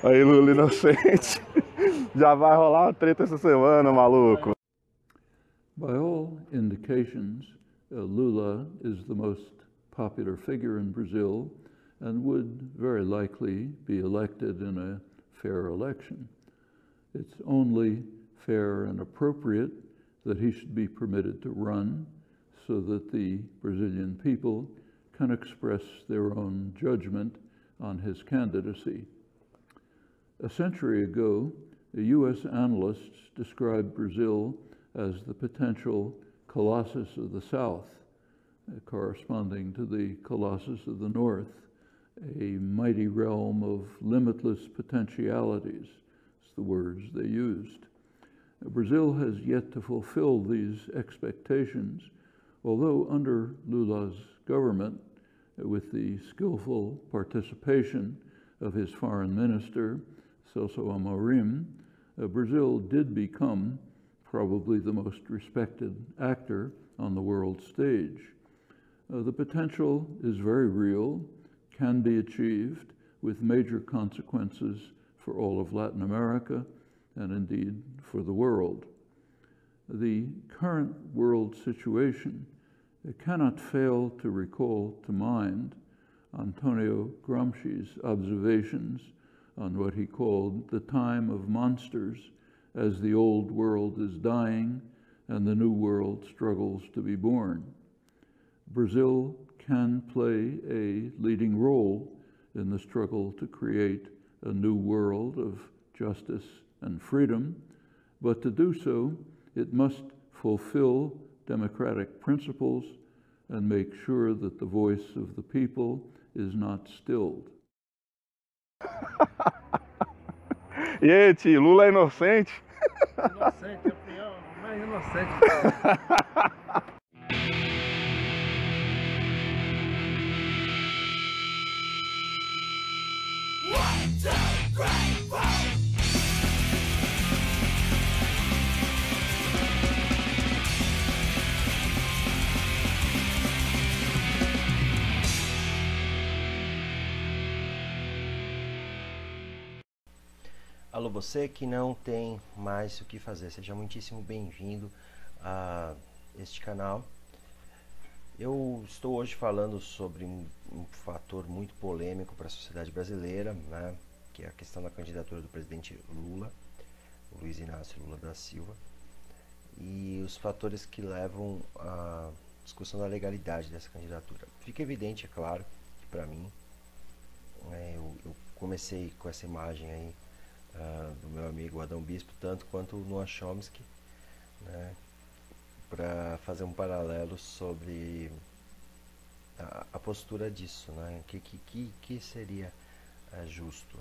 Aí, Lula inocente. Já vai rolar uma treta essa semana, maluco. By all indications, Lula is the most popular figure in Brazil and would very likely be elected in a fair election. It's only fair and appropriate that he should be permitted to run so that the Brazilian people can express their own judgment on his candidacy. A century ago, the U.S. analysts described Brazil as the potential Colossus of the South, corresponding to the Colossus of the North, a mighty realm of limitless potentialities. It's the words they used. Brazil has yet to fulfill these expectations, although under Lula's government, with the skillful participation of his foreign minister, Celso Amorim, Brazil did become probably the most respected actor on the world stage. The potential is very real, can be achieved with major consequences for all of Latin America and indeed for the world. The current world situation cannot fail to recall to mind Antonio Gramsci's observations on what he called the time of monsters as the old world is dying and the new world struggles to be born. Brazil can play a leading role in the struggle to create a new world of justice and freedom, but to do so, it must fulfill democratic principles and make sure that the voice of the people is not stilled. E aí, tio, Lula é inocente? Inocente, é o pior, mais inocente. Alô, você que não tem mais o que fazer, seja muitíssimo bem-vindo a este canal. Eu estou hoje falando sobre um fator muito polêmico para a sociedade brasileira, né, que é a questão da candidatura do presidente Lula, o Luiz Inácio Lula da Silva, e os fatores que levam à discussão da legalidade dessa candidatura. Fica evidente, é claro, que para mim, eu comecei com essa imagem aí, do meu amigo Adão Bispo, tanto quanto o Noam Chomsky, né, para fazer um paralelo sobre a postura disso, né, que seria justo.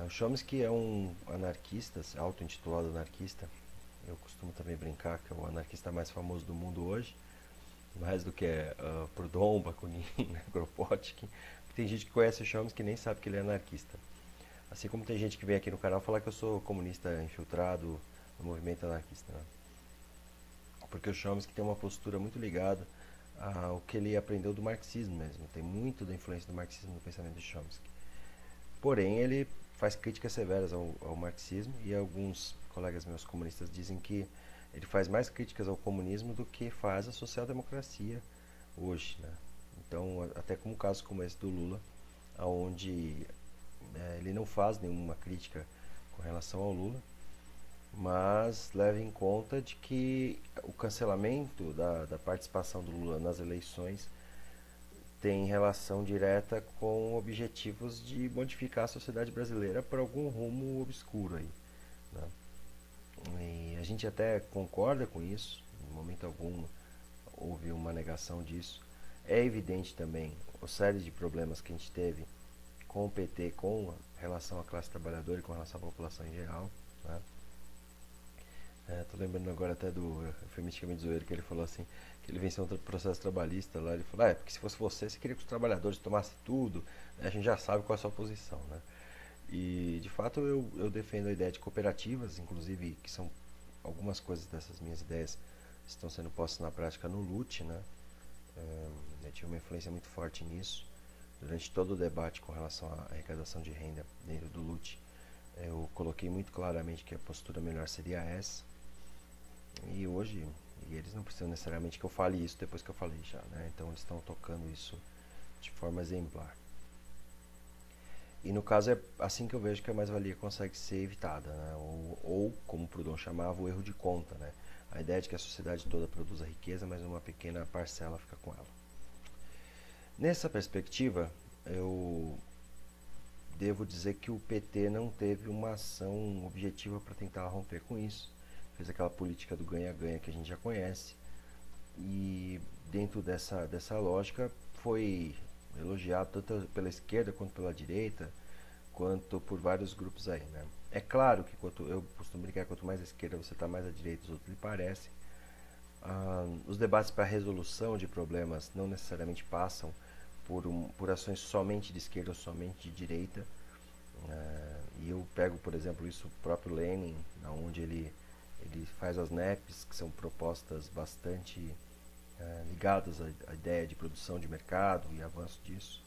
O Chomsky é um anarquista, auto-intitulado anarquista. Eu costumo também brincar que é o anarquista mais famoso do mundo hoje, mais do que Proudhon, Bakunin, Kropotkin. Tem gente que conhece o Chomsky e nem sabe que ele é anarquista. Assim como tem gente que vem aqui no canal falar que eu sou comunista infiltrado no movimento anarquista, né? Porque o Chomsky tem uma postura muito ligada ao que ele aprendeu do marxismo mesmo. Tem muito da influência do marxismo no pensamento de Chomsky. Porém, ele faz críticas severas ao marxismo, e alguns colegas meus comunistas dizem que ele faz mais críticas ao comunismo do que faz a social-democracia hoje, né? Então, até como casos como esse do Lula, onde ele não faz nenhuma crítica com relação ao Lula, mas leva em conta de que o cancelamento da participação do Lula nas eleições tem relação direta com objetivos de modificar a sociedade brasileira por algum rumo obscuro aí, né? E a gente até concorda com isso, em momento algum houve uma negação disso. É evidente também a série de problemas que a gente teve com o PT, com relação à classe trabalhadora e com relação à população em geral, né? Tô lembrando agora até do Eufemisticamente Zoeiro, que ele falou assim, que ele venceu um processo trabalhista lá, ele falou, porque se fosse você queria que os trabalhadores tomassem tudo, né? A gente já sabe qual é a sua posição, né? E de fato eu defendo a ideia de cooperativas, inclusive, que são algumas coisas dessas minhas ideias estão sendo postas na prática no LUT, né? Eu tive uma influência muito forte nisso. durante todo o debate com relação à arrecadação de renda dentro do LUT, eu coloquei muito claramente que a postura melhor seria essa. E hoje, eles não precisam necessariamente que eu fale isso depois que eu falei já, né? Então eles estão tocando isso de forma exemplar. E no caso é assim que eu vejo que a mais-valia consegue ser evitada, né? Ou, como o Proudhon chamava, o erro de conta, né? A ideia de que a sociedade toda produza riqueza, mas uma pequena parcela fica com ela. Nessa perspectiva, eu devo dizer que o PT não teve uma ação objetiva para tentar romper com isso. Fez aquela política do ganha-ganha que a gente já conhece. E dentro dessa lógica foi elogiado tanto pela esquerda quanto pela direita, quanto por vários grupos aí, né? É claro que eu costumo brincar, quanto mais à esquerda você está, mais à direita os outros lhe parecem. Os debates para resolução de problemas não necessariamente passam por ações somente de esquerda ou somente de direita. E eu pego, por exemplo, isso o próprio Lenin, onde ele faz as NEPs, que são propostas bastante ligadas à ideia de produção de mercado e avanço disso.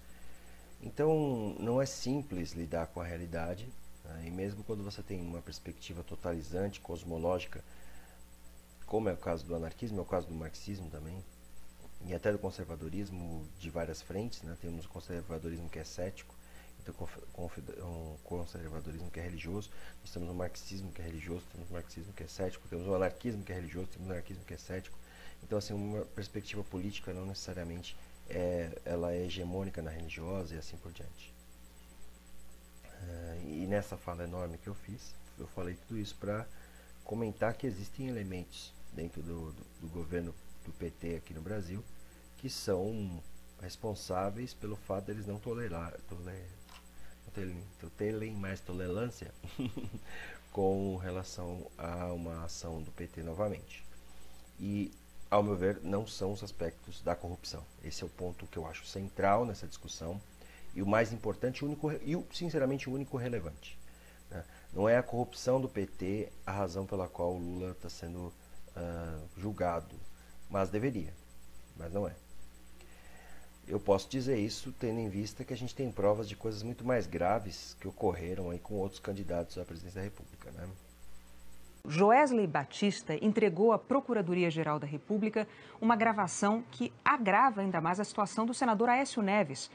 Então, não é simples lidar com a realidade, né? E mesmo quando você tem uma perspectiva totalizante, cosmológica, como é o caso do anarquismo, é o caso do marxismo também, e até do conservadorismo de várias frentes, né? Temos o conservadorismo que é cético, então um conservadorismo que é religioso, nós temos o marxismo que é religioso, temos o marxismo que é cético, temos o anarquismo que é religioso, temos o anarquismo que é cético. Então, assim, uma perspectiva política não necessariamente ela é hegemônica na religiosa e assim por diante. E nessa fala enorme que eu fiz, eu falei tudo isso para comentar que existem elementos dentro do governo do PT aqui no Brasil que são responsáveis pelo fato deles não terem mais tolerância com relação a uma ação do PT novamente. E, ao meu ver, não são os aspectos da corrupção. Esse é o ponto que eu acho central nessa discussão e o mais importante e, sinceramente, o único relevante, né? Não é a corrupção do PT a razão pela qual o Lula está sendo julgado, mas deveria, mas não é. Eu posso dizer isso tendo em vista que a gente tem provas de coisas muito mais graves que ocorreram aí com outros candidatos à presidência da República, né? Joesley Batista entregou à Procuradoria-Geral da República uma gravação que agrava ainda mais a situação do senador Aécio Neves.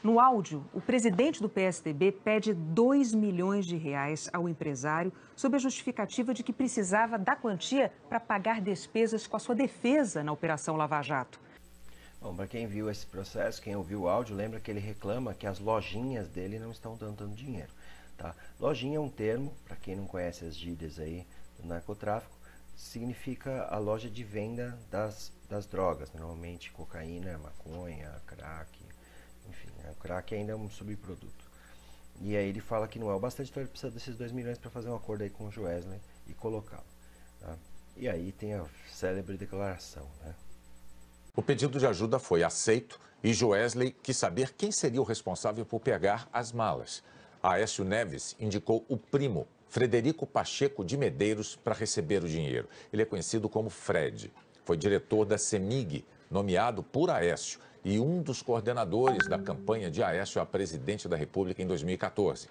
No áudio, o presidente do PSDB pede 2 milhões de reais ao empresário sob a justificativa de que precisava da quantia para pagar despesas com a sua defesa na Operação Lava Jato. Bom, para quem viu esse processo, quem ouviu o áudio, lembra que ele reclama que as lojinhas dele não estão dando dinheiro, tá? Lojinha é um termo, para quem não conhece as gírias aí do narcotráfico, significa a loja de venda das drogas, normalmente cocaína, maconha, crack, enfim, né? O crack ainda é um subproduto. E aí ele fala que não é o bastante, então ele precisa desses 2 milhões para fazer um acordo aí com o Joesley e colocá-lo, tá? E aí tem a célebre declaração, né? O pedido de ajuda foi aceito e Joesley quis saber quem seria o responsável por pegar as malas. Aécio Neves indicou o primo, Frederico Pacheco de Medeiros, para receber o dinheiro. Ele é conhecido como Fred. Foi diretor da CEMIG, nomeado por Aécio, e um dos coordenadores da campanha de Aécio a presidente da República em 2014.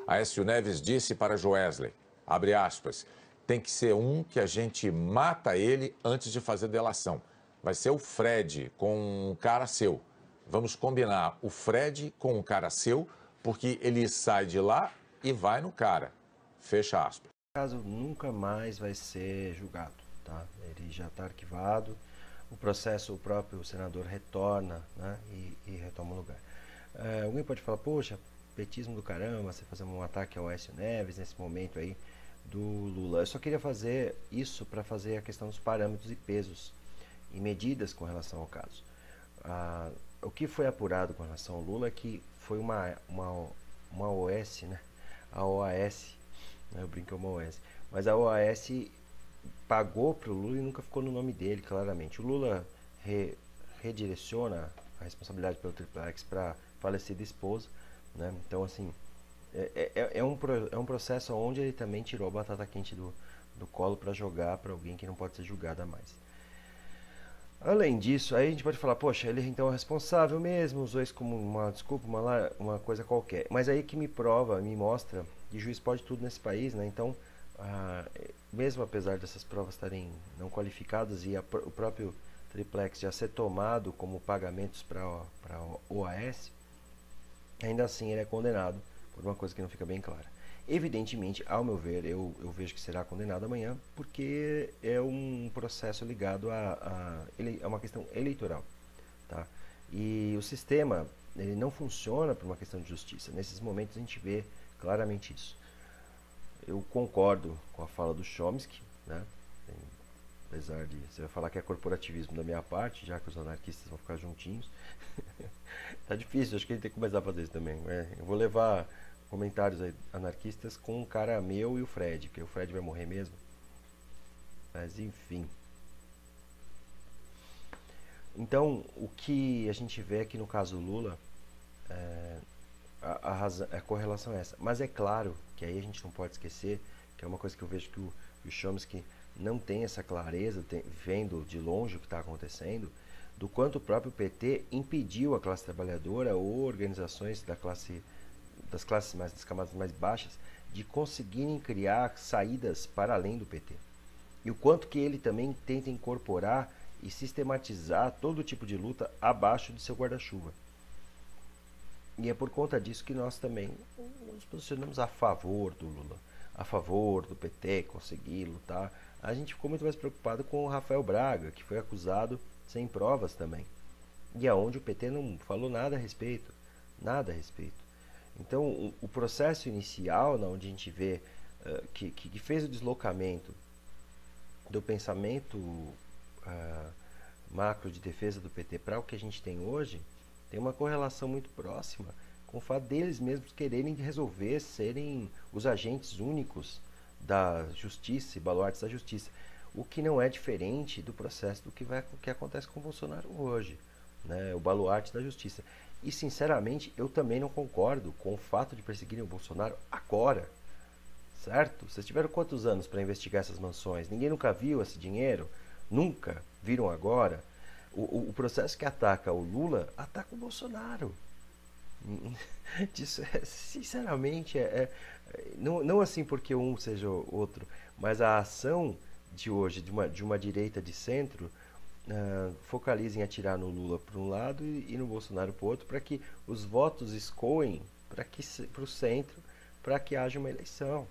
Aécio Neves disse para Joesley, abre aspas, tem que ser um que a gente mata ele antes de fazer delação. Vai ser o Fred com um cara seu. Vamos combinar o Fred com um cara seu, porque ele sai de lá e vai no cara. Fecha aspas. O caso nunca mais vai ser julgado, tá? Ele já está arquivado. O processo, o próprio senador retorna, né? E retoma o lugar. Alguém pode falar, poxa, petismo do caramba, você fazer um ataque ao Aécio Neves nesse momento aí do Lula. Eu só queria fazer isso para fazer a questão dos parâmetros e pesos e medidas com relação ao caso. O que foi apurado com relação ao Lula é que foi uma OS, né? A OAS, né? Eu brinco, é uma OS, mas a OAS pagou para o Lula e nunca ficou no nome dele, claramente. O Lula redireciona a responsabilidade pelo triplex para a falecida esposa, né? Então, assim, é um processo onde ele também tirou a batata quente do colo para jogar para alguém que não pode ser julgado mais. Além disso, aí a gente pode falar, poxa, ele então é responsável mesmo, usou isso como uma desculpa, uma coisa qualquer. Mas aí que me prova, me mostra que juiz pode tudo nesse país, né? Então, mesmo apesar dessas provas estarem não qualificadas e o próprio triplex já ser tomado como pagamentos para o OAS, ainda assim ele é condenado por uma coisa que não fica bem clara. Evidentemente, ao meu ver, eu vejo que será condenado amanhã, porque é um processo ligado a uma questão eleitoral, tá? E o sistema, ele não funciona por uma questão de justiça. Nesses momentos a gente vê claramente isso. Eu concordo com a fala do Chomsky, né? Apesar de você vai falar que é corporativismo da minha parte, já que os anarquistas vão ficar juntinhos. Tá difícil, acho que a gente tem que começar a fazer isso também. Eu vou levar comentários aí anarquistas com um cara meu e o Fred, porque o Fred vai morrer mesmo. Mas enfim. Então, o que a gente vê aqui no caso Lula, a correlação é essa. Mas é claro que aí a gente não pode esquecer, que é uma coisa que eu vejo que o Chomsky não tem essa clareza, vendo de longe o que está acontecendo, do quanto o próprio PT impediu a classe trabalhadora ou organizações das camadas mais baixas de conseguirem criar saídas para além do PT. E o quanto que ele também tenta incorporar e sistematizar todo tipo de luta abaixo de seu guarda-chuva. E é por conta disso que nós também nos posicionamos a favor do Lula, a favor do PT conseguir lutar. A gente ficou muito mais preocupado com o Rafael Braga, que foi acusado sem provas também. E aonde o PT não falou nada a respeito. Nada a respeito. Então, o processo inicial, onde a gente vê que fez o deslocamento do pensamento macro de defesa do PT para o que a gente tem hoje, tem uma correlação muito próxima com o fato deles mesmos quererem resolver, serem os agentes únicos da justiça e baluartes da justiça. O que não é diferente do processo do que acontece com o Bolsonaro hoje, né? O baluarte da justiça. E, sinceramente, eu também não concordo com o fato de perseguirem o Bolsonaro agora, certo? Vocês tiveram quantos anos para investigar essas mansões? Ninguém nunca viu esse dinheiro? Nunca? Viram agora? O processo que ataca o Lula, ataca o Bolsonaro. Sinceramente, não assim porque um seja o outro, mas a ação de hoje, de uma direita de centro, focaliza em atirar no Lula por um lado e no Bolsonaro por outro, para que os votos escoem para o centro, para que haja uma eleição.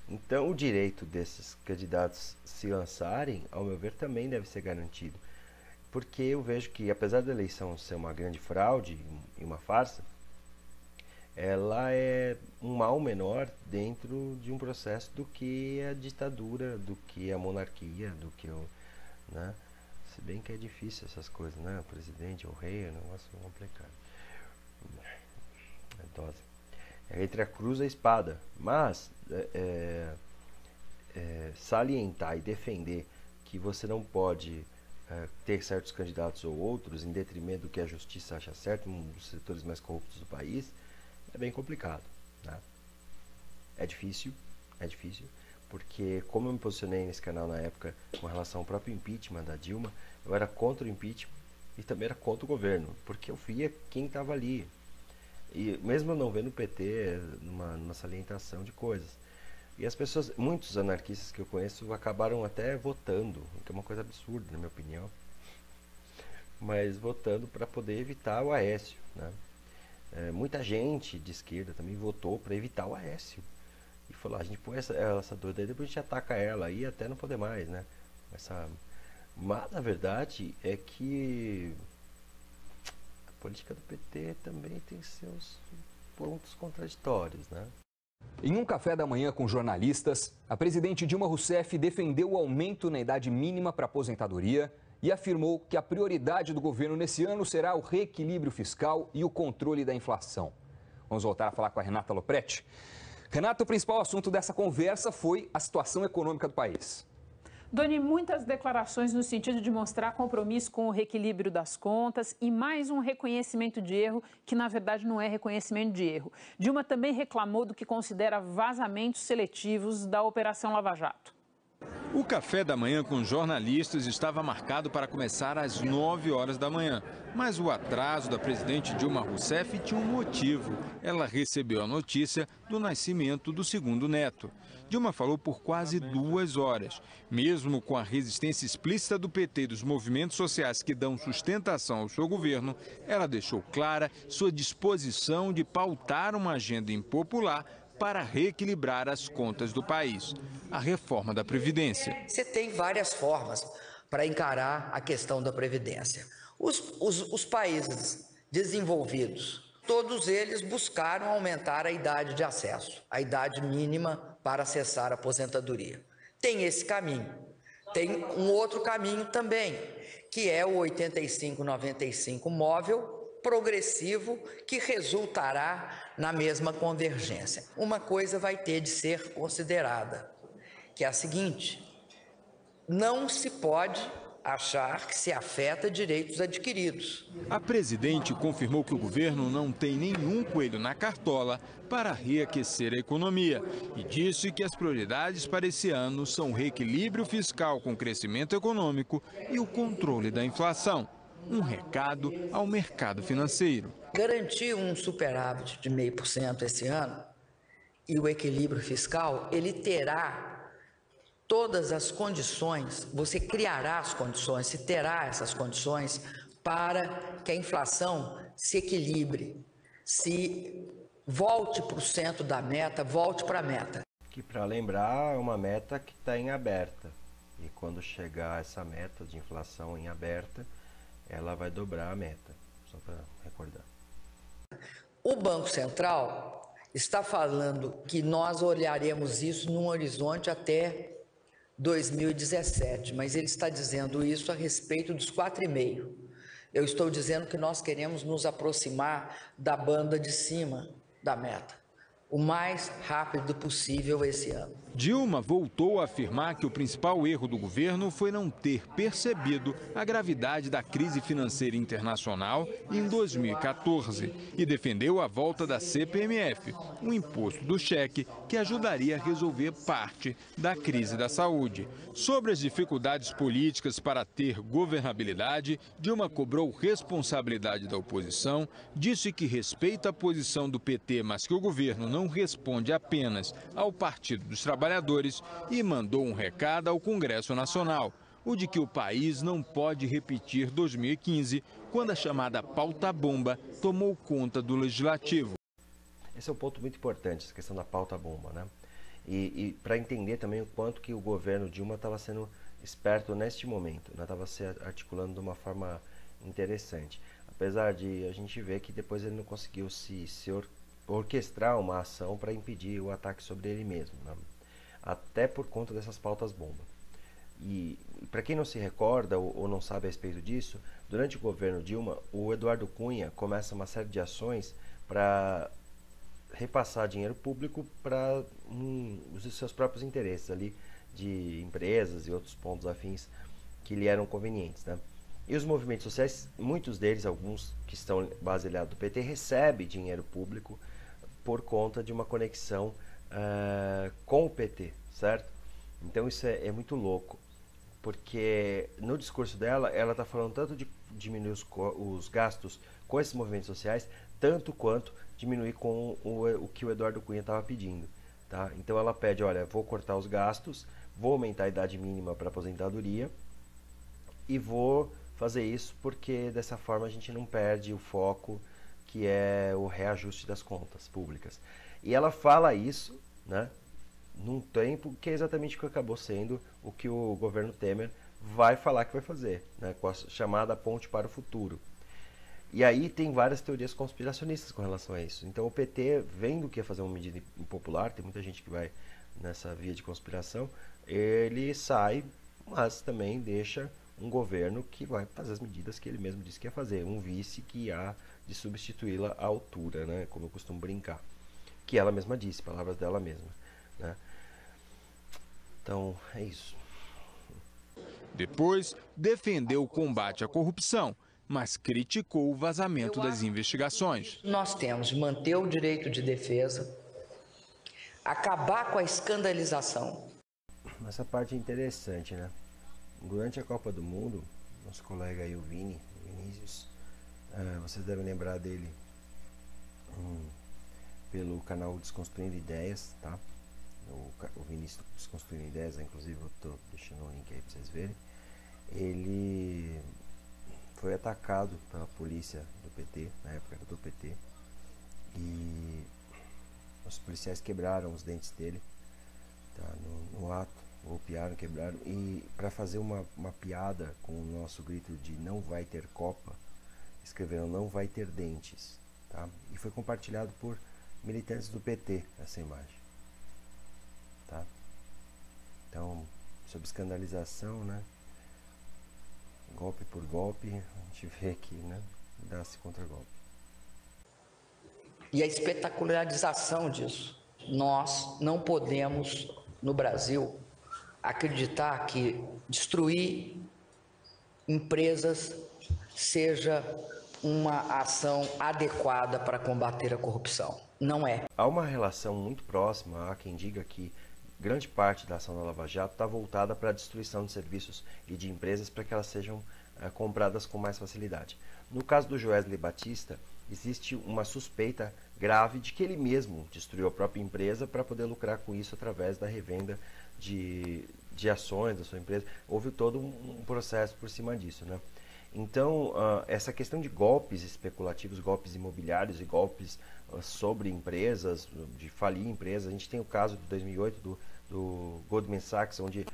Então, o direito desses candidatos se lançarem, ao meu ver, também deve ser garantido. Porque eu vejo que, apesar da eleição ser uma grande fraude e uma farsa, ela é um mal menor dentro de um processo do que a ditadura, do que a monarquia, do que o... né? Se bem que é difícil essas coisas, né? O presidente, o rei, é um negócio complicado. É dose. É entre a cruz e a espada. Mas salientar e defender que você não pode ter certos candidatos ou outros em detrimento do que a justiça acha certo, um dos setores mais corruptos do país, é bem complicado, né? É difícil, porque como eu me posicionei nesse canal na época com relação ao próprio impeachment da Dilma, eu era contra o impeachment e também era contra o governo, porque eu via quem estava ali. E mesmo eu não vendo o PT numa salientação de coisas. E as pessoas, muitos anarquistas que eu conheço, acabaram até votando, o que é uma coisa absurda, na minha opinião. Mas votando para poder evitar o Aécio, né? Muita gente de esquerda também votou para evitar o Aécio. E falou, a gente põe essa doida aí, depois a gente ataca ela aí até não poder mais, né? Mas a verdade é que a política do PT também tem seus pontos contraditórios, né? Em um café da manhã com jornalistas, a presidente Dilma Rousseff defendeu o aumento na idade mínima para aposentadoria e afirmou que a prioridade do governo nesse ano será o reequilíbrio fiscal e o controle da inflação. Vamos voltar a falar com a Renata Lopretti. Renata, o principal assunto dessa conversa foi a situação econômica do país. Doni, muitas declarações no sentido de mostrar compromisso com o reequilíbrio das contas e mais um reconhecimento de erro, que na verdade não é reconhecimento de erro. Dilma também reclamou do que considera vazamentos seletivos da Operação Lava Jato. O café da manhã com jornalistas estava marcado para começar às 9 horas da manhã. Mas o atraso da presidente Dilma Rousseff tinha um motivo. Ela recebeu a notícia do nascimento do segundo neto. Dilma falou por quase 2 horas. Mesmo com a resistência explícita do PT e dos movimentos sociais que dão sustentação ao seu governo, ela deixou clara sua disposição de pautar uma agenda impopular para reequilibrar as contas do país, a reforma da Previdência. Você tem várias formas para encarar a questão da Previdência. Os países desenvolvidos, todos eles buscaram aumentar a idade de acesso, a idade mínima para acessar a aposentadoria. Tem esse caminho. Tem um outro caminho também, que é o 85-95 móvel, progressivo, que resultará na mesma convergência. Uma coisa vai ter de ser considerada, que é a seguinte: não se pode achar que se afeta direitos adquiridos. A presidente confirmou que o governo não tem nenhum coelho na cartola para reaquecer a economia e disse que as prioridades para esse ano são o reequilíbrio fiscal com crescimento econômico e o controle da inflação. Um recado ao mercado financeiro. Garantir um superávit de 0,5% esse ano e o equilíbrio fiscal, ele terá todas as condições, você criará as condições, se terá essas condições para que a inflação se equilibre, se volte para o centro da meta, volte para a meta. Que, para lembrar, é uma meta que está em aberta. E quando chegar essa meta de inflação em aberta, ela vai dobrar a meta, só para recordar. O Banco Central está falando que nós olharemos isso num horizonte até 2017, mas ele está dizendo isso a respeito dos 4,5. Eu estou dizendo que nós queremos nos aproximar da banda de cima da meta, o mais rápido possível esse ano. Dilma voltou a afirmar que o principal erro do governo foi não ter percebido a gravidade da crise financeira internacional em 2014 e defendeu a volta da CPMF, um imposto do cheque que ajudaria a resolver parte da crise da saúde. Sobre as dificuldades políticas para ter governabilidade, Dilma cobrou responsabilidade da oposição, disse que respeita a posição do PT, mas que o governo não responde apenas ao Partido dos Trabalhadores e mandou um recado ao Congresso Nacional, o de que o país não pode repetir 2015, quando a chamada pauta-bomba tomou conta do Legislativo. Esse é um ponto muito importante, essa questão da pauta-bomba, né? E para entender também o quanto que o governo Dilma estava sendo esperto neste momento, né? Estava se articulando de uma forma interessante. Apesar de a gente ver que depois ele não conseguiu se orquestrar uma ação para impedir o ataque sobre ele mesmo, né? Até por conta dessas pautas-bomba. E para quem não se recorda ou não sabe a respeito disso, durante o governo Dilma, o Eduardo Cunha começa uma série de ações para repassar dinheiro público para os seus próprios interesses ali, de empresas e outros pontos afins que lhe eram convenientes, né? E os movimentos sociais, muitos deles, alguns que estão baseados do PT, recebem dinheiro público por conta de uma conexão com o PT, certo? Então isso é muito louco, porque no discurso dela, ela está falando tanto de diminuir os gastos com esses movimentos sociais, tanto quanto diminuir com o que o Eduardo Cunha estava pedindo, tá? Então ela pede, olha, vou cortar os gastos, vou aumentar a idade mínima para aposentadoria e vou fazer isso porque dessa forma a gente não perde o foco, que é o reajuste das contas públicas. E ela fala isso, né, num tempo que é exatamente o que acabou sendo o que o governo Temer vai falar que vai fazer, né, com a chamada ponte para o futuro. E aí tem várias teorias conspiracionistas com relação a isso. Então o PT, vendo que ia fazer uma medida impopular, tem muita gente que vai nessa via de conspiração, ele sai, mas também deixa um governo que vai fazer as medidas que ele mesmo disse que ia fazer, um vice que há de substituí-la à altura, né, como eu costumo brincar. Que ela mesma disse, palavras dela mesma, né? Então, é isso. Depois, defendeu o combate à corrupção, mas criticou o vazamento das investigações. Nós temos de manter o direito de defesa, acabar com a escandalização. essa parte é interessante, né? Durante a Copa do Mundo, nosso colega aí, o Vinícius, vocês devem lembrar dele pelo canal Desconstruindo Ideias, tá? O Vinícius Desconstruindo Ideias, inclusive eu tô deixando um link aí pra vocês verem. Ele foi atacado pela polícia do PT, na época era do PT, e os policiais quebraram os dentes dele, tá? No ato, golpearam, quebraram, e para fazer uma piada com o nosso grito de não vai ter Copa, escreveram não vai ter dentes, tá? E foi compartilhado por militantes do PT essa imagem, tá? Então, sobre escandalização, né? Golpe por golpe, a gente vê aqui, né? Dá-se contra golpe. E a espetacularização disso. Nós não podemos, no Brasil, acreditar que destruir empresas seja uma ação adequada para combater a corrupção. Não é. Há uma relação muito próxima, há quem diga que grande parte da ação da Lava Jato está voltada para a destruição de serviços e de empresas para que elas sejam compradas com mais facilidade. No caso do Joesley Batista, existe uma suspeita grave de que ele mesmo destruiu a própria empresa para poder lucrar com isso através da revenda de ações da sua empresa. Houve todo um processo por cima disso, né? Então, essa questão de golpes especulativos, golpes imobiliários e golpes sobre empresas, de falir empresas, a gente tem o caso de 2008 do Goldman Sachs, onde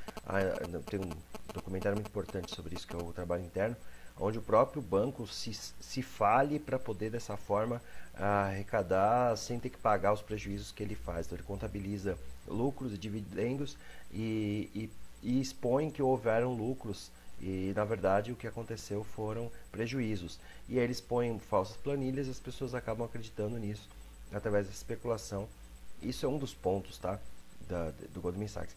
tem um documentário muito importante sobre isso, que é o Trabalho Interno, onde o próprio banco se fale para poder dessa forma arrecadar sem ter que pagar os prejuízos que ele faz. Então ele contabiliza lucros e dividendos e expõe que houveram lucros e na verdade o que aconteceu foram prejuízos. E aí eles põem falsas planilhas e as pessoas acabam acreditando nisso através da especulação. Isso é um dos pontos, tá, do Goldman Sachs.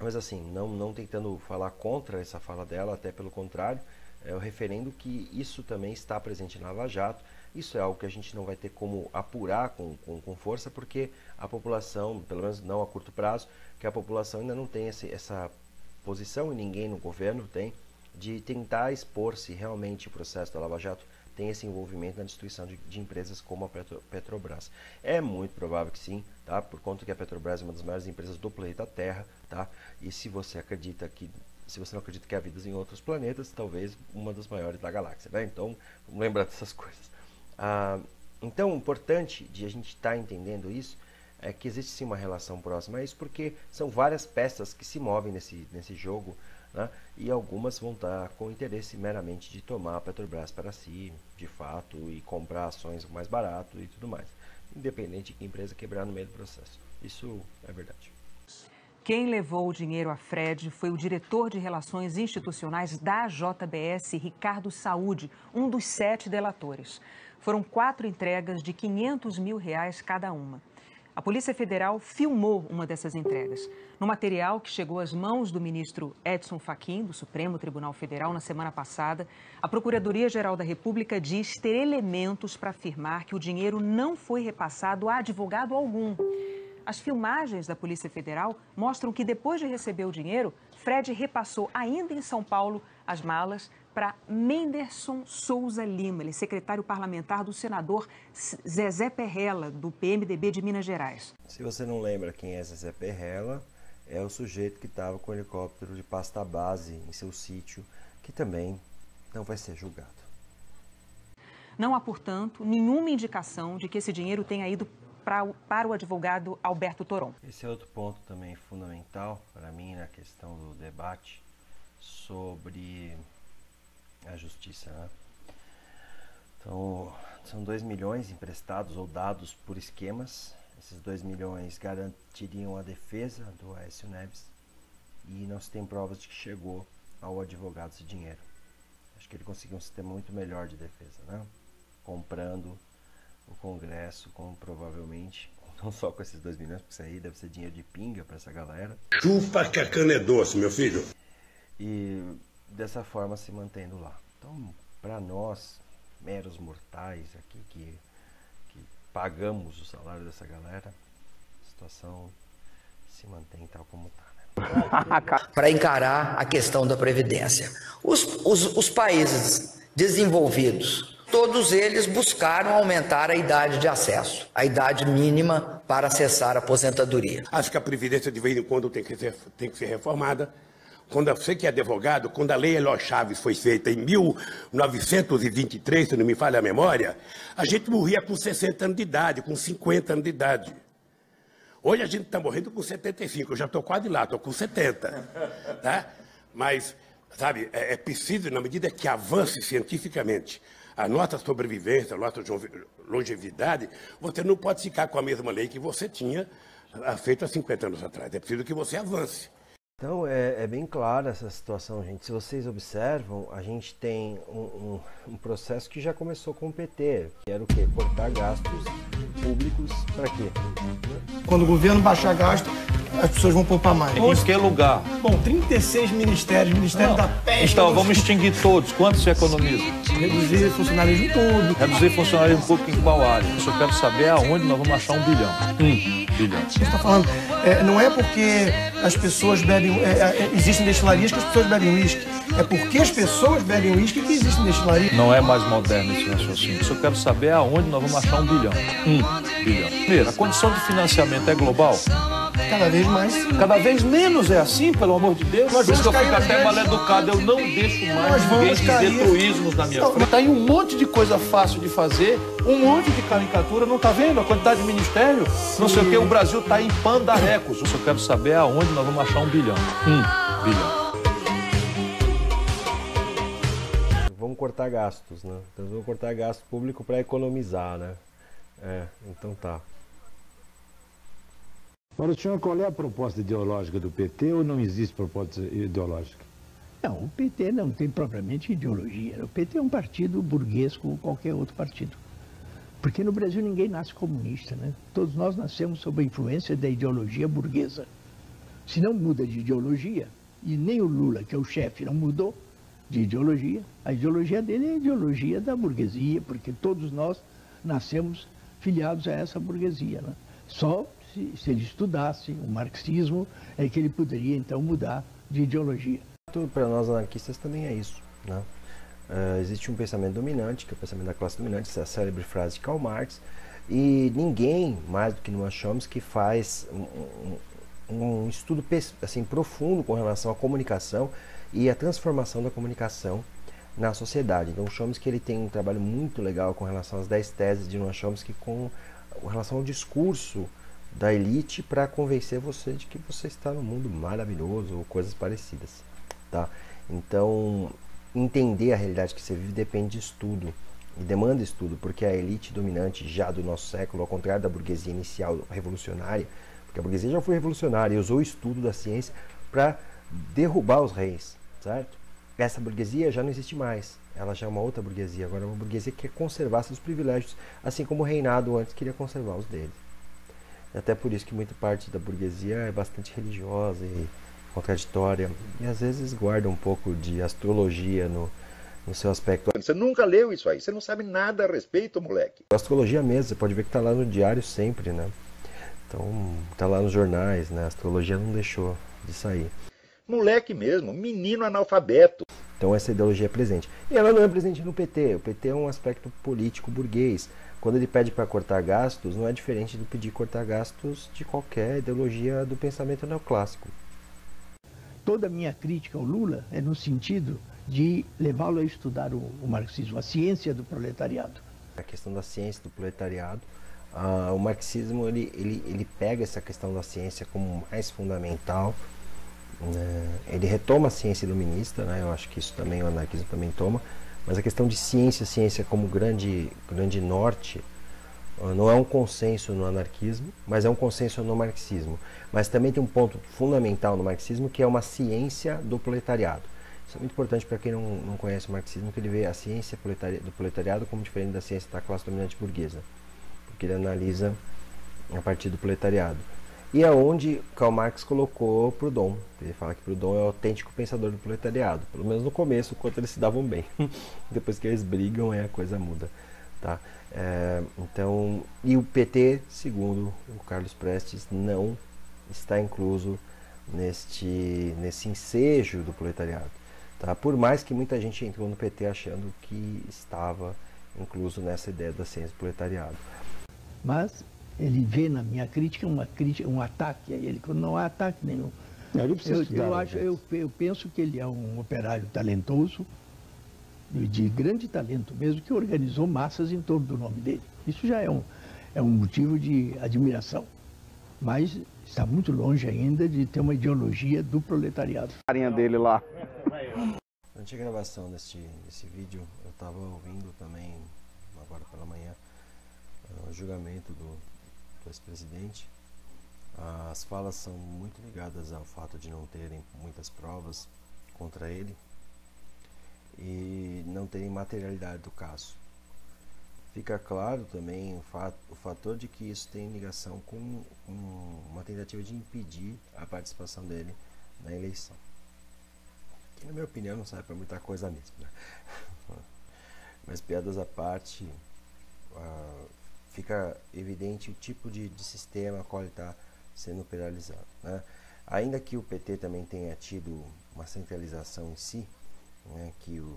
Mas assim, não tentando falar contra essa fala dela, até pelo contrário, eu referendo que isso também está presente na Lava Jato. Isso é algo que a gente não vai ter como apurar com força, porque a população, pelo menos não a curto prazo, que a população ainda não tem essa posição, e ninguém no governo tem, de tentar expor se realmente o processo da Lava Jato tem esse envolvimento na destruição de empresas como a Petrobras. É muito provável que sim, tá? Por conta que a Petrobras é uma das maiores empresas do planeta Terra, tá? E se você não acredita que há vidas em outros planetas, talvez uma das maiores da galáxia, né? Então, vamos lembrar dessas coisas. Então, o importante de a gente estar entendendo isso é que existe sim uma relação próxima a isso, porque são várias peças que se movem nesse jogo, né? E algumas vão estar com interesse meramente de tomar a Petrobras para si, de fato, e comprar ações mais barato e tudo mais, independente de que empresa quebrar no meio do processo. Isso é verdade. Quem levou o dinheiro a Fred foi o diretor de Relações Institucionais da JBS, Ricardo Saúde, um dos 7 delatores. Foram 4 entregas de R$500 mil cada uma. A Polícia Federal filmou uma dessas entregas. No material que chegou às mãos do ministro Edson Fachin, do Supremo Tribunal Federal, na semana passada, a Procuradoria-Geral da República diz ter elementos para afirmar que o dinheiro não foi repassado a advogado algum. As filmagens da Polícia Federal mostram que depois de receber o dinheiro, Fred repassou ainda em São Paulo as malas para Menderson Souza Lima, ele é secretário parlamentar do senador Zezé Perrella, do PMDB de Minas Gerais. Se você não lembra quem é Zezé Perrella, é o sujeito que estava com o helicóptero de pasta base em seu sítio, que também não vai ser julgado. Não há, portanto, nenhuma indicação de que esse dinheiro tenha ido para o advogado Alberto Toron. Esse é outro ponto também fundamental para mim na questão do debate sobre a justiça, né? Então, são 2 milhões emprestados ou dados por esquemas. Esses 2 milhões garantiriam a defesa do Aécio Neves e não se tem provas de que chegou ao advogado esse dinheiro. Acho que ele conseguiu um sistema muito melhor de defesa, né? Comprando o Congresso, como provavelmente, não só com esses 2 milhões, porque isso aí deve ser dinheiro de pinga para essa galera. Chupa que a cana é doce, meu filho. E dessa forma se mantendo lá. Então, para nós, meros mortais aqui, que pagamos o salário dessa galera, a situação se mantém tal como está. Para encarar a questão da Previdência. Os países desenvolvidos, todos eles buscaram aumentar a idade de acesso, a idade mínima para acessar a aposentadoria. Acho que a Previdência de vez em quando tem que ser reformada. Quando você que é advogado, quando a Lei Eloy Chaves foi feita em 1923, se não me falha a memória, a gente morria com 60 anos de idade, com 50 anos de idade. Hoje a gente está morrendo com 75, eu já estou quase lá, estou com 70. Tá? Mas, sabe, é preciso, na medida que avance cientificamente a nossa sobrevivência, a nossa longevidade, você não pode ficar com a mesma lei que você tinha feito há 50 anos atrás. É preciso que você avance. Então, é bem clara essa situação, gente. Se vocês observam, a gente tem um processo que já começou com o PT, que era o quê? Cortar gastos públicos para quê? Quando o governo baixar gasto, as pessoas vão poupar mais. Em que lugar? Bom, 36 ministérios, Ministério da Peste... Então, vamos extinguir todos. Quanto se economiza? Reduzir funcionalismo público. Reduzir funcionalismo público em qual área? Eu só quero saber aonde nós vamos achar 1 bilhão. 1 bilhão. A gente está falando, não é porque as pessoas bebem... existem destilarias que as pessoas bebem uísque. É porque as pessoas bebem uísque que existem destilarias. Não é mais moderno esse raciocínio. Eu só quero saber aonde nós vamos achar 1 bilhão. 1 bilhão. Primeiro, a condição de financiamento é global? Cada vez mais. Cada vez menos é assim, pelo amor de Deus. Por isso que eu fico até mal educado. Eu não deixo mais ninguém dizer truísmos na minha frente. Tá aí um monte de coisa fácil de fazer, um monte de caricatura. Não tá vendo a quantidade de ministério? Não sei o que. O Brasil tá em pandarecos. Eu só quero saber aonde nós vamos achar 1 bilhão. 1 bilhão. Vamos cortar gastos, né? Então vamos cortar gasto público para economizar, né? Então tá. Para o senhor, qual é a proposta ideológica do PT ou não existe proposta ideológica? Não, o PT não tem propriamente ideologia. O PT é um partido burguês como qualquer outro partido. Porque no Brasil ninguém nasce comunista, né? Todos nós nascemos sob a influência da ideologia burguesa. Se não muda de ideologia, e nem o Lula, que é o chefe, não mudou de ideologia, a ideologia dele é a ideologia da burguesia, porque todos nós nascemos filiados a essa burguesia, né? Só se ele estudasse o marxismo, é que ele poderia então mudar de ideologia. Para nós anarquistas também é isso, né? Existe um pensamento dominante, que é o pensamento da classe dominante, essa é a célebre frase de Karl Marx, e ninguém mais do que Noam Chomsky faz um estudo assim, profundo com relação à comunicação e à transformação da comunicação na sociedade. Então o Chomsky ele tem um trabalho muito legal com relação às 10 teses de Noam Chomsky com relação ao discurso da elite para convencer você de que você está num mundo maravilhoso ou coisas parecidas, tá? Então, entender a realidade que você vive depende de estudo e demanda estudo, porque a elite dominante já do nosso século, ao contrário da burguesia inicial revolucionária, porque a burguesia já foi revolucionária e usou o estudo da ciência para derrubar os reis, certo? Essa burguesia já não existe mais, ela já é uma outra burguesia, agora é uma burguesia que quer conservar seus privilégios, assim como o reinado antes queria conservar os dele. Até por isso que muita parte da burguesia é bastante religiosa e contraditória, e às vezes guarda um pouco de astrologia no seu aspecto. Você nunca leu isso aí, você não sabe nada a respeito, moleque. A astrologia mesmo, você pode ver que está lá no diário sempre, né? Então, está lá nos jornais, né? A astrologia não deixou de sair. Moleque mesmo, menino analfabeto. Então essa ideologia é presente. E ela não é presente no PT. O PT é um aspecto político burguês. Quando ele pede para cortar gastos, não é diferente do pedir cortar gastos de qualquer ideologia do pensamento neoclássico. Toda a minha crítica ao Lula é no sentido de levá-lo a estudar o marxismo, a ciência do proletariado. A questão da ciência do proletariado, o marxismo ele pega essa questão da ciência como mais fundamental. Ele retoma a ciência iluminista, né? Eu acho que isso também o anarquismo também toma, mas a questão de ciência como grande norte não é um consenso no anarquismo, mas é um consenso no marxismo. Mas também tem um ponto fundamental no marxismo, que é uma ciência do proletariado. Isso é muito importante para quem não conhece o marxismo, que ele vê a ciência do proletariado como diferente da ciência da classe dominante burguesa, porque ele analisa a partir do proletariado. E é onde Karl Marx colocou Proudhon. Ele fala que Proudhon é o autêntico pensador do proletariado, pelo menos no começo, enquanto eles se davam bem. Depois que eles brigam, a coisa muda. Tá? Então, e o PT, segundo o Carlos Prestes, não está incluso nesse ensejo do proletariado. Tá? Por mais que muita gente entrou no PT achando que estava incluso nessa ideia da ciência do proletariado. Mas ele vê na minha crítica um ataque a ele, quando não há ataque nenhum. Eu penso que ele é um operário talentoso, de grande talento mesmo, que organizou massas em torno do nome dele. Isso já é um motivo de admiração. Mas está muito longe ainda de ter uma ideologia do proletariado. A carinha dele lá. Durante a gravação desse vídeo, eu estava ouvindo também, agora pela manhã, o julgamento do ex-presidente. As falas são muito ligadas ao fato de não terem muitas provas contra ele e não terem materialidade do caso. Fica claro também o fator de que isso tem ligação com uma tentativa de impedir a participação dele na eleição. Que, na minha opinião, não serve para muita coisa mesmo, né? Mas, piadas à parte, fica evidente o tipo de sistema a qual ele está sendo operalizado, né? Ainda que o PT também tenha tido uma centralização em si, né, que o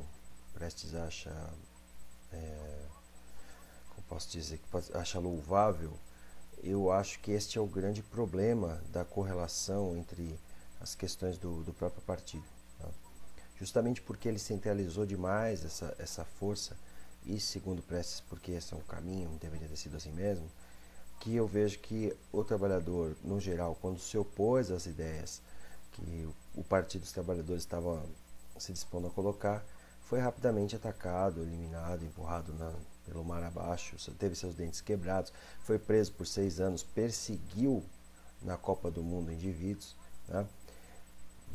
Prestes acha, como posso dizer, que acha louvável, eu acho que este é o grande problema da correlação entre as questões do próprio partido. Tá? Justamente porque ele centralizou demais essa força, e segundo Prestes, porque esse é um caminho, não deveria ter sido assim mesmo, que eu vejo que o trabalhador, no geral, quando se opôs às ideias que o Partido dos Trabalhadores estava se dispondo a colocar, foi rapidamente atacado, eliminado, empurrado pelo mar abaixo, teve seus dentes quebrados, foi preso por 6 anos, perseguiu na Copa do Mundo indivíduos, né?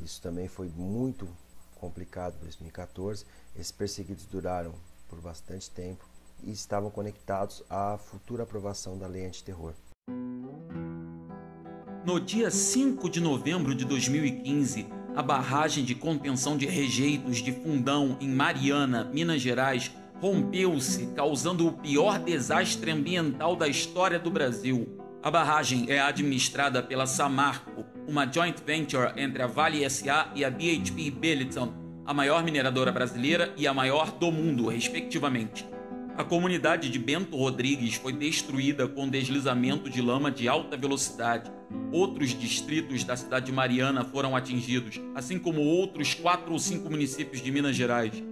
Isso também foi muito complicado em 2014. Esses perseguidos duraram por bastante tempo e estavam conectados à futura aprovação da lei antiterror. No dia 5 de novembro de 2015, a barragem de contenção de rejeitos de Fundão, em Mariana, Minas Gerais, rompeu-se, causando o pior desastre ambiental da história do Brasil. A barragem é administrada pela Samarco, uma joint venture entre a Vale SA e a BHP Billiton, a maior mineradora brasileira e a maior do mundo, respectivamente. A comunidade de Bento Rodrigues foi destruída com deslizamento de lama de alta velocidade. Outros distritos da cidade de Mariana foram atingidos, assim como outros 4 ou 5 municípios de Minas Gerais.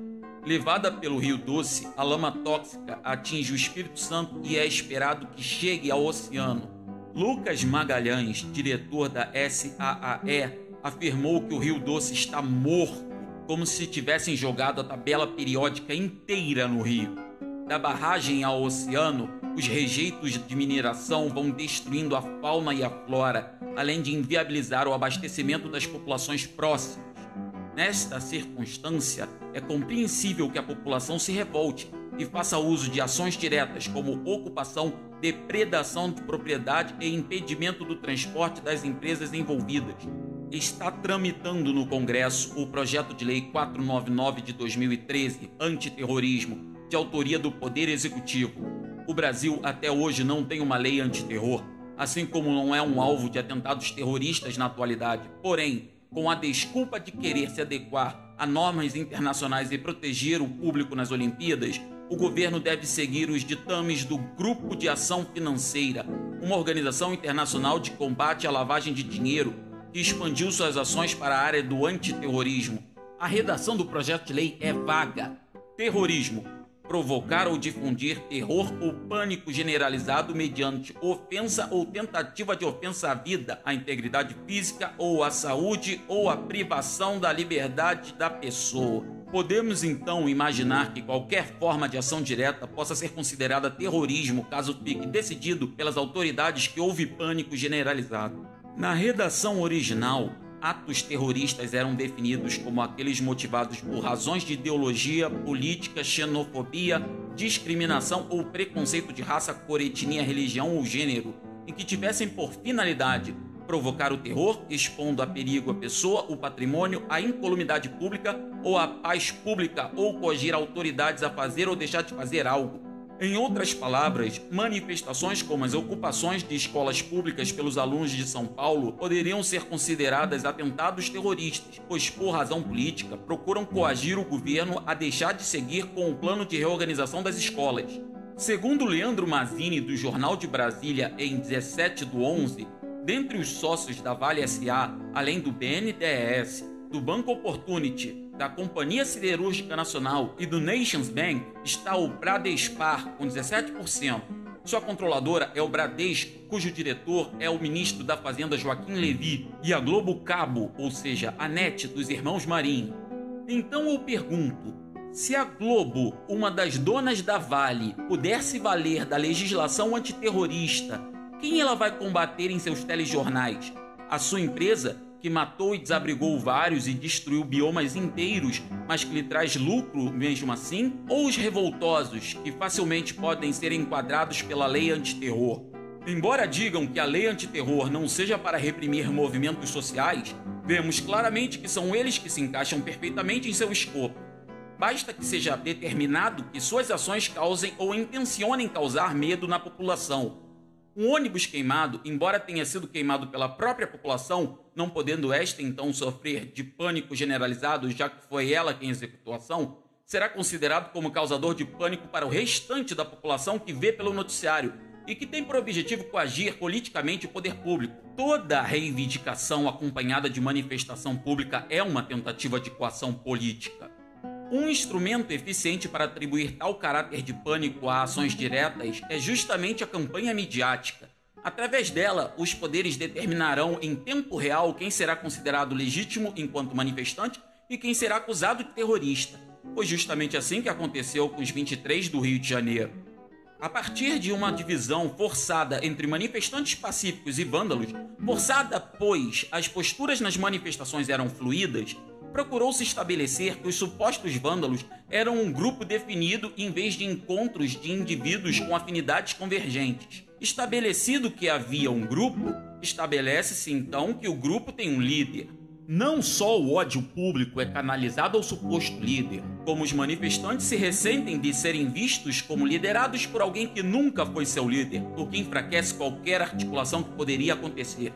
Levada pelo Rio Doce, a lama tóxica atinge o Espírito Santo e é esperado que chegue ao oceano. Lucas Magalhães, diretor da SAAE, afirmou que o Rio Doce está morto, como se tivessem jogado a tabela periódica inteira no rio. Da barragem ao oceano, os rejeitos de mineração vão destruindo a fauna e a flora, além de inviabilizar o abastecimento das populações próximas. Nesta circunstância, é compreensível que a população se revolte e faça uso de ações diretas como ocupação, depredação de propriedade e impedimento do transporte das empresas envolvidas. Está tramitando no Congresso o projeto de lei 499 de 2013, antiterrorismo, de autoria do Poder Executivo. O Brasil até hoje não tem uma lei antiterror, assim como não é um alvo de atentados terroristas na atualidade. Porém, com a desculpa de querer se adequar a normas internacionais e proteger o público nas Olimpíadas, o governo deve seguir os ditames do Grupo de Ação Financeira, uma organização internacional de combate à lavagem de dinheiro que expandiu suas ações para a área do antiterrorismo. A redação do projeto de lei é vaga. Terrorismo: provocar ou difundir terror ou pânico generalizado mediante ofensa ou tentativa de ofensa à vida, à integridade física ou à saúde ou à privação da liberdade da pessoa. Podemos então imaginar que qualquer forma de ação direta possa ser considerada terrorismo caso fique decidido pelas autoridades que houve pânico generalizado. Na redação original, atos terroristas eram definidos como aqueles motivados por razões de ideologia, política, xenofobia, discriminação ou preconceito de raça, cor, etnia, religião ou gênero, e que tivessem por finalidade provocar o terror, expondo a perigo a pessoa, o patrimônio, a incolumidade pública ou a paz pública, ou coagir autoridades a fazer ou deixar de fazer algo. Em outras palavras, manifestações como as ocupações de escolas públicas pelos alunos de São Paulo poderiam ser consideradas atentados terroristas, pois, por razão política, procuram coagir o governo a deixar de seguir com o plano de reorganização das escolas. Segundo Leandro Mazzini, do Jornal de Brasília, em 17/11, dentre os sócios da Vale S.A., além do BNDES, do Banco Opportunity, da Companhia Siderúrgica Nacional e do Nations Bank, está o Bradespar, com 17%. Sua controladora é o Bradesco, cujo diretor é o ministro da Fazenda Joaquim Levy, e a Globo Cabo, ou seja, a NET dos irmãos Marinho. Então eu pergunto, se a Globo, uma das donas da Vale, puder se valer da legislação antiterrorista, quem ela vai combater em seus telejornais? A sua empresa, que matou e desabrigou vários e destruiu biomas inteiros, mas que lhe traz lucro mesmo assim? Ou os revoltosos, que facilmente podem ser enquadrados pela lei antiterror? Embora digam que a lei antiterror não seja para reprimir movimentos sociais, vemos claramente que são eles que se encaixam perfeitamente em seu escopo. Basta que seja determinado que suas ações causem ou intencionem causar medo na população. Um ônibus queimado, embora tenha sido queimado pela própria população, não podendo esta então sofrer de pânico generalizado, já que foi ela quem executou a ação, será considerado como causador de pânico para o restante da população que vê pelo noticiário e que tem por objetivo coagir politicamente o poder público. Toda reivindicação acompanhada de manifestação pública é uma tentativa de coação política. Um instrumento eficiente para atribuir tal caráter de pânico a ações diretas é justamente a campanha midiática. Através dela, os poderes determinarão em tempo real quem será considerado legítimo enquanto manifestante e quem será acusado de terrorista. Foi justamente assim que aconteceu com os 23 do Rio de Janeiro. A partir de uma divisão forçada entre manifestantes pacíficos e vândalos, forçada pois as posturas nas manifestações eram fluídas, procurou-se estabelecer que os supostos vândalos eram um grupo definido em vez de encontros de indivíduos com afinidades convergentes. Estabelecido que havia um grupo, estabelece-se então que o grupo tem um líder. Não só o ódio público é canalizado ao suposto líder, como os manifestantes se ressentem de serem vistos como liderados por alguém que nunca foi seu líder, o que enfraquece qualquer articulação que poderia acontecer.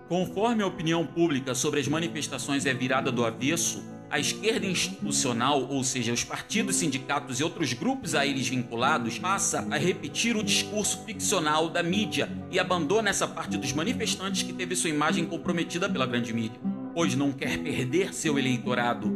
Conforme a opinião pública sobre as manifestações é virada do avesso, a esquerda institucional, ou seja, os partidos, sindicatos e outros grupos a eles vinculados, passa a repetir o discurso ficcional da mídia e abandona essa parte dos manifestantes que teve sua imagem comprometida pela grande mídia, pois não quer perder seu eleitorado.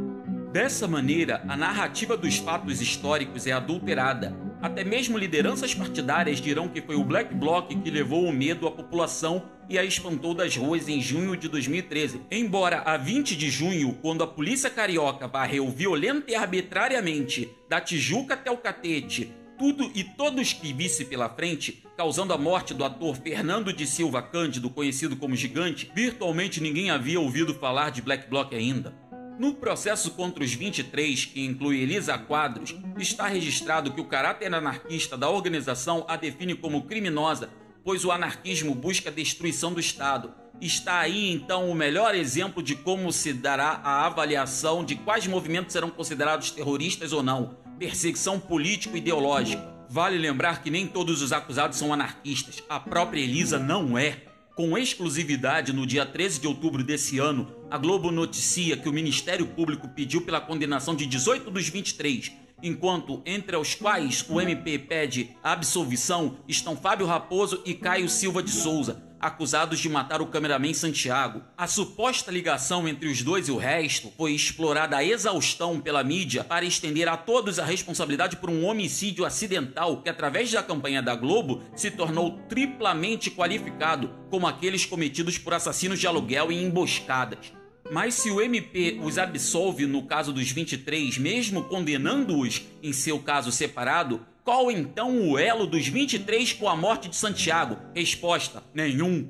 Dessa maneira, a narrativa dos fatos históricos é adulterada. Até mesmo lideranças partidárias dirão que foi o Black Bloc que levou o medo à população e a espantou das ruas em junho de 2013. Embora a 20 de junho, quando a polícia carioca varreu violenta e arbitrariamente da Tijuca até o Catete, tudo e todos que visse pela frente, causando a morte do ator Fernando de Silva Cândido, conhecido como Gigante, virtualmente ninguém havia ouvido falar de Black Bloc ainda. No processo contra os 23, que inclui Elisa Quadros, está registrado que o caráter anarquista da organização a define como criminosa, pois o anarquismo busca a destruição do Estado. Está aí, então, o melhor exemplo de como se dará a avaliação de quais movimentos serão considerados terroristas ou não. Perseguição político-ideológica. Vale lembrar que nem todos os acusados são anarquistas. A própria Elisa não é. Com exclusividade, no dia 13 de outubro desse ano, a Globo noticia que o Ministério Público pediu pela condenação de 18 dos 23, enquanto entre os quais o MP pede a absolvição estão Fábio Raposo e Caio Silva de Souza, acusados de matar o cameraman Santiago. A suposta ligação entre os dois e o resto foi explorada a exaustão pela mídia para estender a todos a responsabilidade por um homicídio acidental que, através da campanha da Globo, se tornou triplamente qualificado como aqueles cometidos por assassinos de aluguel e emboscadas. Mas se o MP os absolve no caso dos 23, mesmo condenando-os em seu caso separado, qual então o elo dos 23 com a morte de Santiago? Resposta: nenhum.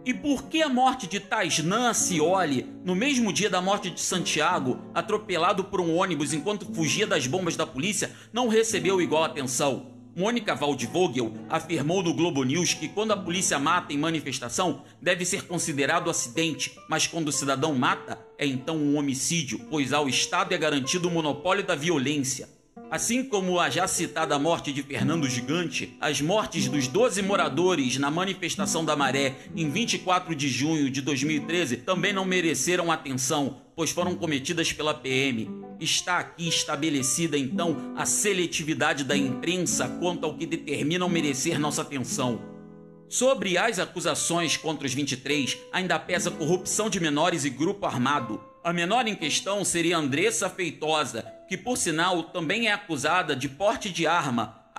E por que a morte de Taisnan Acioli, no mesmo dia da morte de Santiago, atropelado por um ônibus enquanto fugia das bombas da polícia, não recebeu igual atenção? Mônica Waldvogel afirmou no Globo News que quando a polícia mata em manifestação, deve ser considerado acidente, mas quando o cidadão mata, é então um homicídio, pois ao Estado é garantido o monopólio da violência. Assim como a já citada morte de Fernando Gigante, as mortes dos 12 moradores na manifestação da Maré em 24 de junho de 2013 também não mereceram atenção, pois foram cometidas pela PM. Está aqui estabelecida, então, a seletividade da imprensa quanto ao que determinam merecer nossa atenção. Sobre as acusações contra os 23, ainda pesa corrupção de menores e grupo armado. A menor em questão seria Andressa Feitosa, que por sinal também é acusada de porte de arma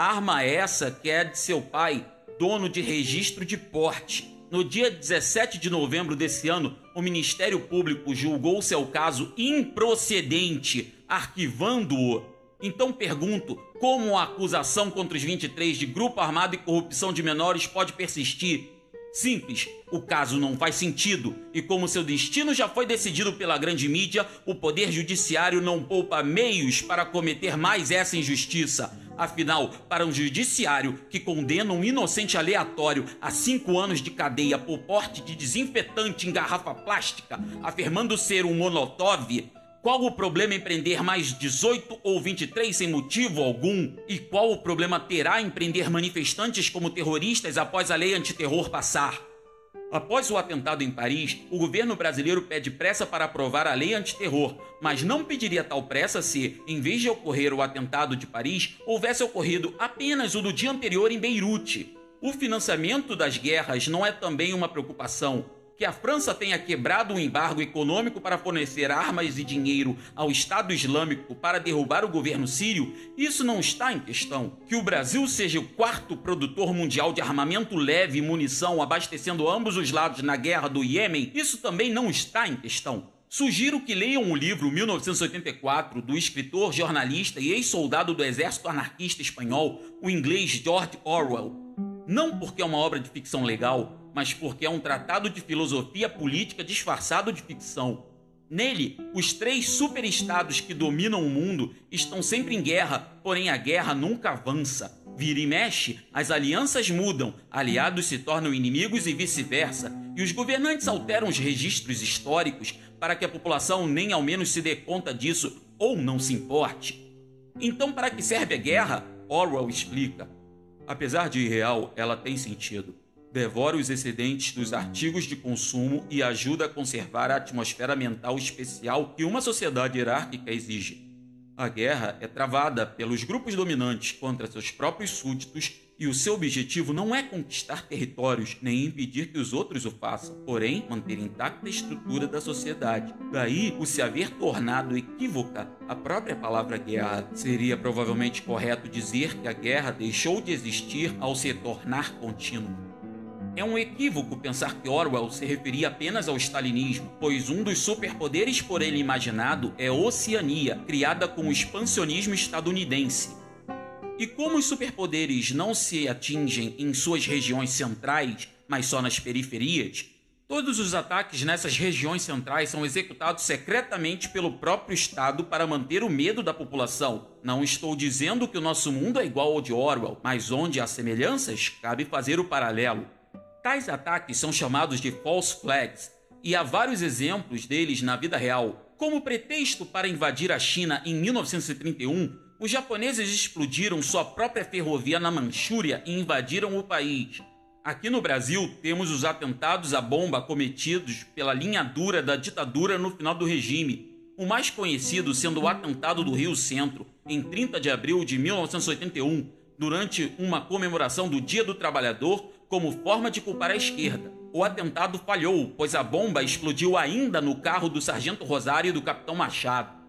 essa que é de seu pai, dono de registro de porte. No dia 17 de novembro desse ano, o Ministério Público julgou seu caso improcedente, arquivando-o. Então pergunto, como a acusação contra os 23 de grupo armado e corrupção de menores pode persistir? Simples, o caso não faz sentido, e como seu destino já foi decidido pela grande mídia, o Poder Judiciário não poupa meios para cometer mais essa injustiça. Afinal, para um judiciário que condena um inocente aleatório a 5 anos de cadeia por porte de desinfetante em garrafa plástica, afirmando ser um Molotov, qual o problema em prender mais 18 ou 23 sem motivo algum? E qual o problema terá em prender manifestantes como terroristas após a lei antiterror passar? Após o atentado em Paris, o governo brasileiro pede pressa para aprovar a lei antiterror, mas não pediria tal pressa se, em vez de ocorrer o atentado de Paris, houvesse ocorrido apenas o do dia anterior em Beirute. O financiamento das guerras não é também uma preocupação. Que a França tenha quebrado o embargo econômico para fornecer armas e dinheiro ao Estado Islâmico para derrubar o governo sírio, isso não está em questão. Que o Brasil seja o 4º produtor mundial de armamento leve e munição, abastecendo ambos os lados na guerra do Iêmen, isso também não está em questão. Sugiro que leiam o livro 1984 do escritor, jornalista e ex-soldado do exército anarquista espanhol, o inglês George Orwell. Não porque é uma obra de ficção legal, mas porque é um tratado de filosofia política disfarçado de ficção. Nele, os 3 superestados que dominam o mundo estão sempre em guerra, porém a guerra nunca avança. Vira e mexe, as alianças mudam, aliados se tornam inimigos e vice-versa, e os governantes alteram os registros históricos para que a população nem ao menos se dê conta disso ou não se importe. Então, para que serve a guerra? Orwell explica. Apesar de irreal, ela tem sentido. Devora os excedentes dos artigos de consumo e ajuda a conservar a atmosfera mental especial que uma sociedade hierárquica exige. A guerra é travada pelos grupos dominantes contra seus próprios súditos e o seu objetivo não é conquistar territórios nem impedir que os outros o façam, porém manter intacta a estrutura da sociedade. Daí o se haver tornado equívoca a própria palavra guerra. Seria provavelmente correto dizer que a guerra deixou de existir ao se tornar contínua. É um equívoco pensar que Orwell se referia apenas ao stalinismo, pois um dos superpoderes por ele imaginado é a Oceania, criada com o expansionismo estadunidense. E como os superpoderes não se atingem em suas regiões centrais, mas só nas periferias, todos os ataques nessas regiões centrais são executados secretamente pelo próprio Estado para manter o medo da população. Não estou dizendo que o nosso mundo é igual ao de Orwell, mas onde há semelhanças, cabe fazer o paralelo. Tais ataques são chamados de false flags, e há vários exemplos deles na vida real. Como pretexto para invadir a China em 1931, os japoneses explodiram sua própria ferrovia na Manchúria e invadiram o país. Aqui no Brasil, temos os atentados à bomba cometidos pela linha dura da ditadura no final do regime, o mais conhecido sendo o atentado do Rio Centro, em 30 de abril de 1981, durante uma comemoração do Dia do Trabalhador, como forma de culpar a esquerda. O atentado falhou, pois a bomba explodiu ainda no carro do Sargento Rosário e do Capitão Machado.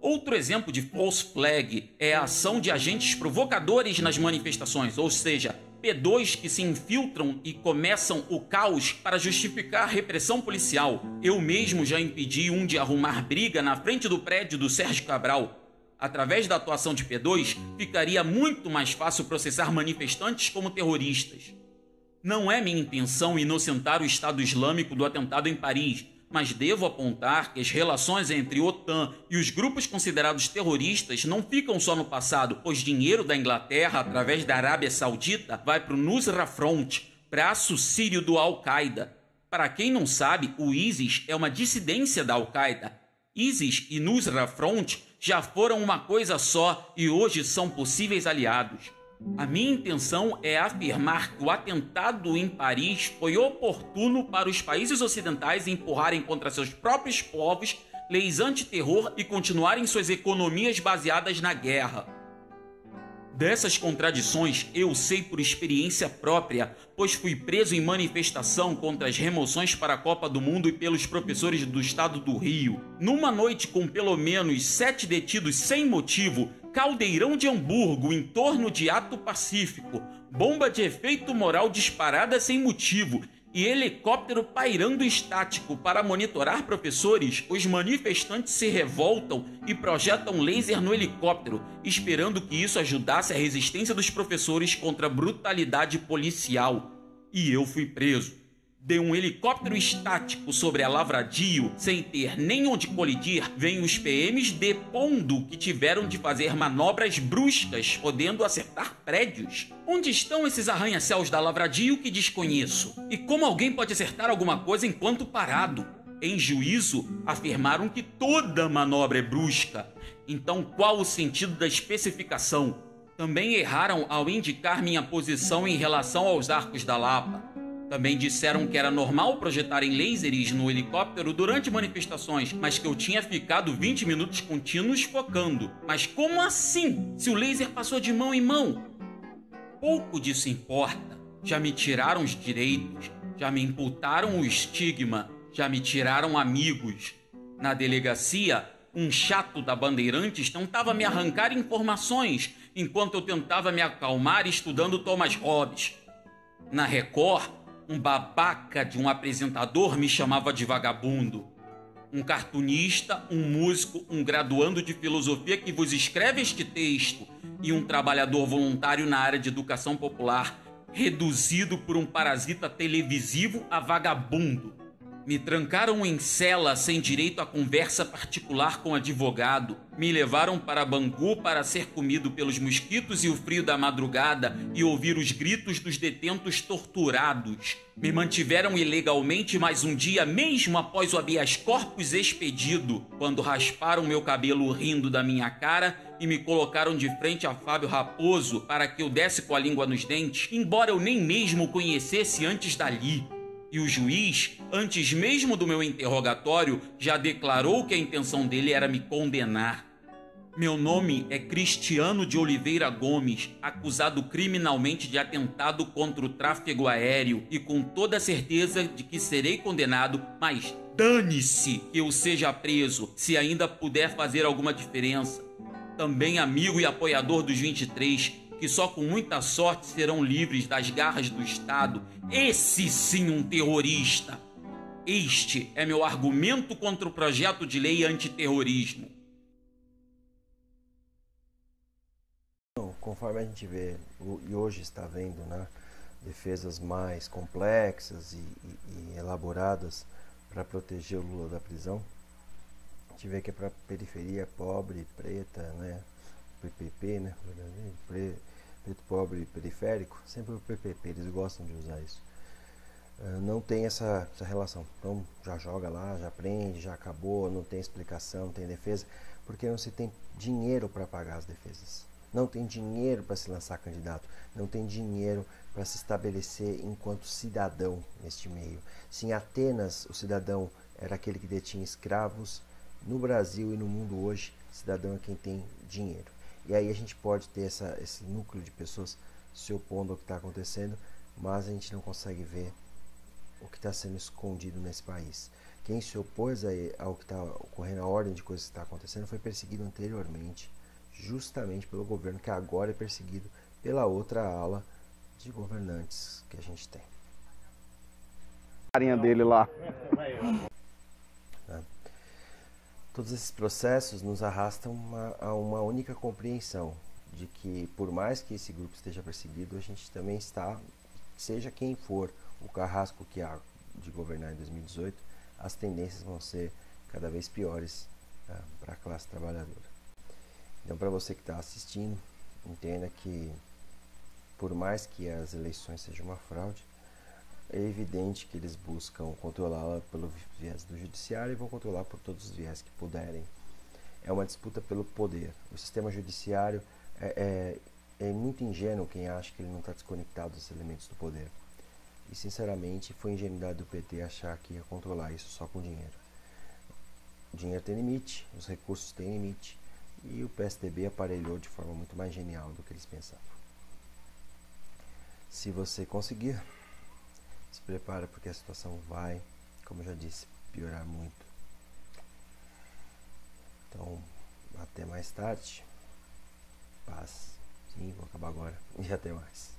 Outro exemplo de false flag é a ação de agentes provocadores nas manifestações, ou seja, P2 que se infiltram e começam o caos para justificar a repressão policial. Eu mesmo já impedi um de arrumar briga na frente do prédio do Sérgio Cabral. Através da atuação de P2, ficaria muito mais fácil processar manifestantes como terroristas. Não é minha intenção inocentar o Estado Islâmico do atentado em Paris, mas devo apontar que as relações entre OTAN e os grupos considerados terroristas não ficam só no passado, pois dinheiro da Inglaterra, através da Arábia Saudita, vai para o Nusra Front, braço sírio do Al-Qaeda. Para quem não sabe, o ISIS é uma dissidência da Al-Qaeda. ISIS e Nusra Front já foram uma coisa só e hoje são possíveis aliados. A minha intenção é afirmar que o atentado em Paris foi oportuno para os países ocidentais empurrarem contra seus próprios povos leis antiterror e continuarem suas economias baseadas na guerra. Dessas contradições eu sei por experiência própria, pois fui preso em manifestação contra as remoções para a Copa do Mundo e pelos professores do estado do Rio. Numa noite com pelo menos 7 detidos sem motivo, caldeirão de Hamburgo em torno de ato pacífico, bomba de efeito moral disparada sem motivo e helicóptero pairando estático para monitorar professores, os manifestantes se revoltam e projetam laser no helicóptero, esperando que isso ajudasse a resistência dos professores contra a brutalidade policial. E eu fui preso. De um helicóptero estático sobre a Lavradio, sem ter nem onde colidir, vêm os PMs depondo que tiveram de fazer manobras bruscas, podendo acertar prédios. Onde estão esses arranha-céus da Lavradio que desconheço? E como alguém pode acertar alguma coisa enquanto parado? Em juízo, afirmaram que toda manobra é brusca. Então qual o sentido da especificação? Também erraram ao indicar minha posição em relação aos arcos da Lapa. Também disseram que era normal projetarem lasers no helicóptero durante manifestações, mas que eu tinha ficado 20 minutos contínuos focando. Mas como assim, se o laser passou de mão em mão? Pouco disso importa. Já me tiraram os direitos, já me imputaram o estigma, já me tiraram amigos. Na delegacia, um chato da Bandeirantes tentava me arrancar informações, enquanto eu tentava me acalmar estudando Thomas Hobbes. Na Record, um babaca de um apresentador me chamava de vagabundo. Um cartunista, um músico, um graduando de filosofia que vos escreve este texto e um trabalhador voluntário na área de educação popular, reduzido por um parasita televisivo a vagabundo. Me trancaram em cela sem direito a conversa particular com advogado. Me levaram para Bangu para ser comido pelos mosquitos e o frio da madrugada e ouvir os gritos dos detentos torturados. Me mantiveram ilegalmente mais um dia mesmo após o habeas corpus expedido, quando rasparam meu cabelo rindo da minha cara e me colocaram de frente a Fábio Raposo para que eu desse com a língua nos dentes, embora eu nem mesmo o conhecesse antes dali. E o juiz, antes mesmo do meu interrogatório, já declarou que a intenção dele era me condenar. Meu nome é Cristiano de Oliveira Gomes, acusado criminalmente de atentado contra o tráfego aéreo e com toda a certeza de que serei condenado, mas dane-se que eu seja preso, se ainda puder fazer alguma diferença. Também amigo e apoiador dos 23, que só com muita sorte serão livres das garras do Estado. Esse sim um terrorista. Este é meu argumento contra o projeto de lei antiterrorismo. Conforme a gente vê, e hoje está vendo, né, defesas mais complexas e elaboradas para proteger o Lula da prisão, a gente vê que é para periferia pobre, preta, né, PPP, né, preto, pobre, periférico, sempre o PPP, eles gostam de usar isso. Não tem essa relação, então já joga lá, já prende, já acabou, não tem explicação, não tem defesa, porque não se tem dinheiro para pagar as defesas, não tem dinheiro para se lançar candidato, não tem dinheiro para se estabelecer enquanto cidadão neste meio. Se em Atenas o cidadão era aquele que detinha escravos, no Brasil e no mundo hoje, cidadão é quem tem dinheiro. E aí a gente pode ter esse núcleo de pessoas se opondo ao que está acontecendo, mas a gente não consegue ver o que está sendo escondido nesse país. Quem se opôs ao que está ocorrendo, a ordem de coisas que está acontecendo, foi perseguido anteriormente, justamente pelo governo, que agora é perseguido pela outra ala de governantes que a gente tem. A carinha dele lá. Todos esses processos nos arrastam a uma única compreensão de que, por mais que esse grupo esteja perseguido, a gente também está, seja quem for o carrasco que há de governar em 2018, as tendências vão ser cada vez piores para a classe trabalhadora. Então, para você que está assistindo, entenda que, por mais que as eleições sejam uma fraude, é evidente que eles buscam controlá-la pelo viés do judiciário e vão controlar por todos os viés que puderem. é uma disputa pelo poder. O sistema judiciário é muito ingênuo quem acha que ele não está desconectado dos elementos do poder. E, sinceramente, foi ingenuidade do PT achar que ia controlar isso só com dinheiro. O dinheiro tem limite, os recursos têm limite, e o PSDB aparelhou de forma muito mais genial do que eles pensavam. Se você conseguir, se prepara, porque a situação vai, como eu já disse, piorar muito. Então, até mais tarde. Paz. Sim, vou acabar agora. E até mais.